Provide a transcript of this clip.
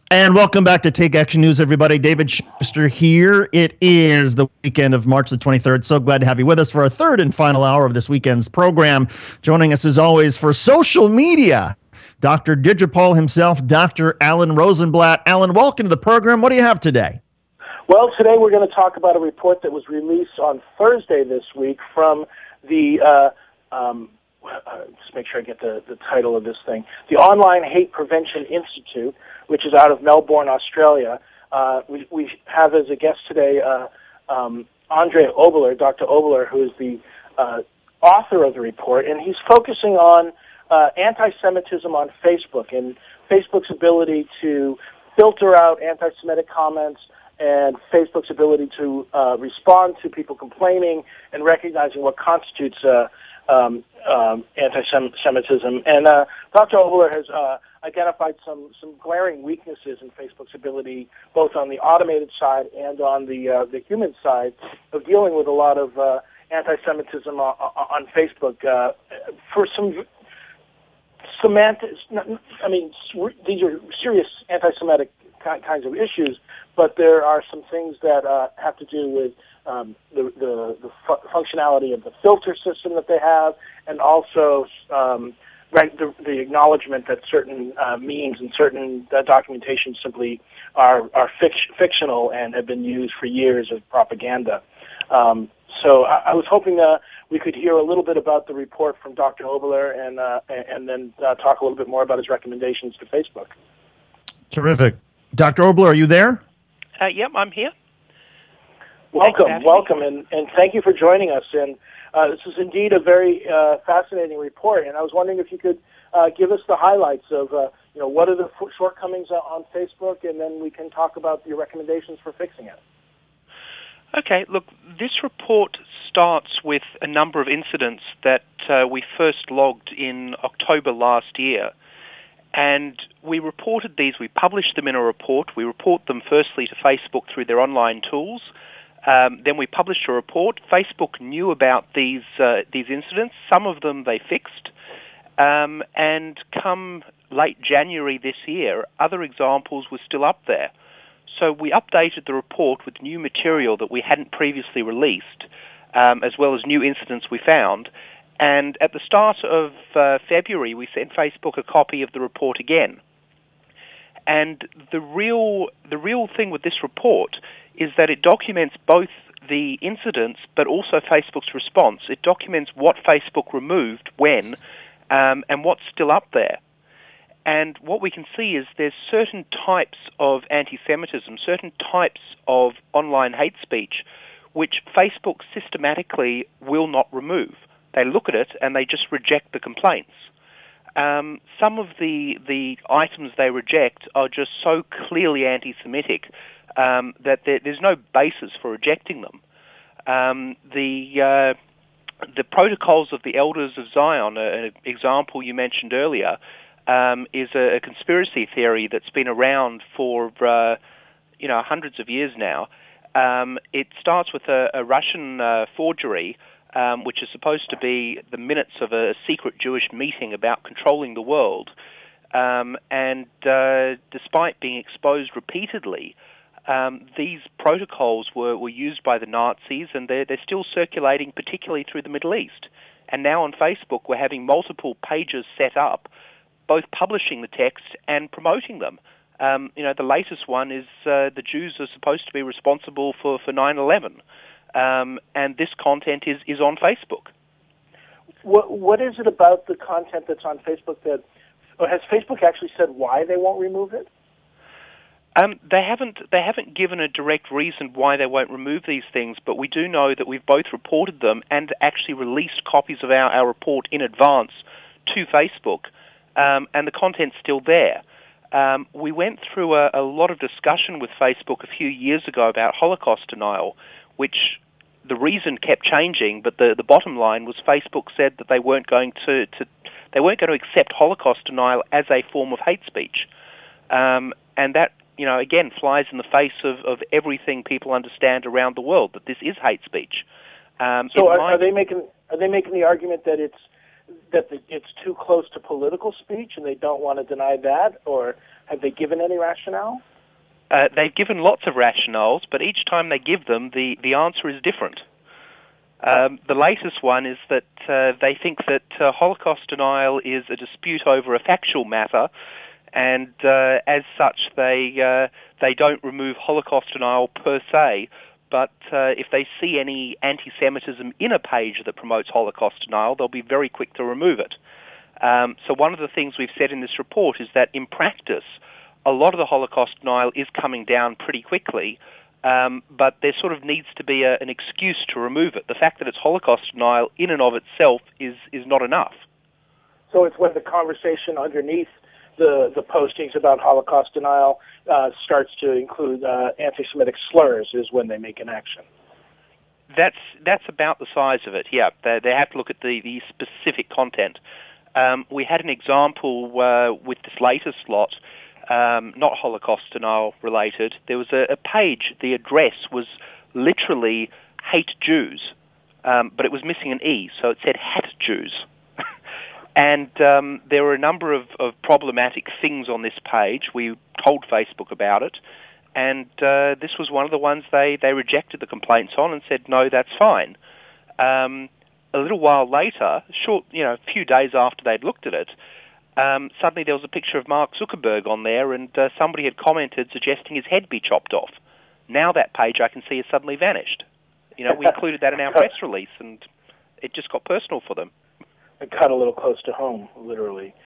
And welcome back to Take Action News, everybody. David Shuster here. It is the weekend of March the 23rd. So glad to have you with us for our third and final hour of this weekend's program. Joining us, as always, for social media, Dr. Digipol himself, Dr. Alan Rosenblatt. Alan, welcome to the program. What do you have today? Well, today we're going to talk about a report that was released on Thursday this week from the just make sure I get the title of this thing. The Online Hate Prevention Institute, which is out of Melbourne, Australia. We have as a guest today Andre Oberler, Dr. Oberler, who is the author of the report, and he's focusing on anti-Semitism on Facebook and Facebook's ability to filter out anti-Semitic comments and Facebook's ability to respond to people complaining and recognizing what constitutes anti-Semitism. And Dr. Oberler has identified some glaring weaknesses in Facebook's ability, both on the automated side and on the human side, of dealing with a lot of anti-Semitism on Facebook for some semantics. I mean, these are serious anti-Semitic kinds of issues, but there are some things that have to do with the functionality of the filter system that they have, and also the acknowledgement that certain memes and certain documentation simply are fictional and have been used for years as propaganda. So I was hoping we could hear a little bit about the report from Dr. Oberler and then talk a little bit more about his recommendations to Facebook. Terrific. Dr. Oberler, are you there? Yep, I'm here. Welcome, and thank you for joining us. And this is indeed a very fascinating report, and I was wondering if you could give us the highlights of what are the shortcomings on Facebook, and then we can talk about your recommendations for fixing it. Okay, look, this report starts with a number of incidents that we first logged in October last year. And we reported these, we published them in a report. We report them firstly to Facebook through their online tools. Then we published a report. Facebook knew about these incidents. Some of them they fixed. And come late January this year, other examples were still up there. So we updated the report with new material that we hadn't previously released, as well as new incidents we found. And at the start of February, we sent Facebook a copy of the report again. And the real thing with this report is that it documents both the incidents but also Facebook's response. It documents what Facebook removed when and what's still up there. And what we can see is there's certain types of anti-Semitism, certain types of online hate speech, which Facebook systematically will not remove. They look at it and they just reject the complaints. Some of the items they reject are just so clearly anti-Semitic that there's no basis for rejecting them. The Protocols of the Elders of Zion, an example you mentioned earlier, is a conspiracy theory that's been around for hundreds of years now. It starts with a Russian forgery, which is supposed to be the minutes of a secret Jewish meeting about controlling the world. And despite being exposed repeatedly, these protocols were used by the Nazis, and they're still circulating, particularly through the Middle East. And now on Facebook, we're having multiple pages set up, both publishing the text and promoting them. The latest one is the Jews are supposed to be responsible for 9/11. And this content is on Facebook. What is it about the content that's on Facebook or has Facebook actually said why they won't remove it? They haven't given a direct reason why they won't remove these things, but we do know that we've both reported them and actually released copies of our report in advance to Facebook, and the content's still there. We went through a lot of discussion with Facebook a few years ago about Holocaust denial, which the reason kept changing, but the bottom line was Facebook said that they weren't going to accept Holocaust denial as a form of hate speech, and that again flies in the face of everything people understand around the world, that this is hate speech. So are they making the argument that it's it's too close to political speech and they don't want to deny that, or have they given any rationale? They've given lots of rationales, but each time they give them, the answer is different. The latest one is that they think that Holocaust denial is a dispute over a factual matter, and as such, they don't remove Holocaust denial per se. But if they see any anti-Semitism in a page that promotes Holocaust denial, they'll be very quick to remove it. So one of the things we've said in this report is that in practice, a lot of the Holocaust denial is coming down pretty quickly, but there sort of needs to be an excuse to remove it. The fact that it's Holocaust denial in and of itself is not enough. So it's when the conversation underneath the postings about Holocaust denial starts to include anti-Semitic slurs is when they make an action. That's about the size of it, yeah. They have to look at the specific content. We had an example with this latest lot, not Holocaust denial related. There was a page, the address was literally hate Jews, but it was missing an E, so it said hat Jews. And there were a number of problematic things on this page. We told Facebook about it, and this was one of the ones they rejected the complaints on and said, no, that's fine. A little while later, a few days after they'd looked at it, suddenly there was a picture of Mark Zuckerberg on there, and somebody had commented suggesting his head be chopped off. Now that page I can see has suddenly vanished. We included that in our press release, and it just got personal for them. It cut a little close to home, literally.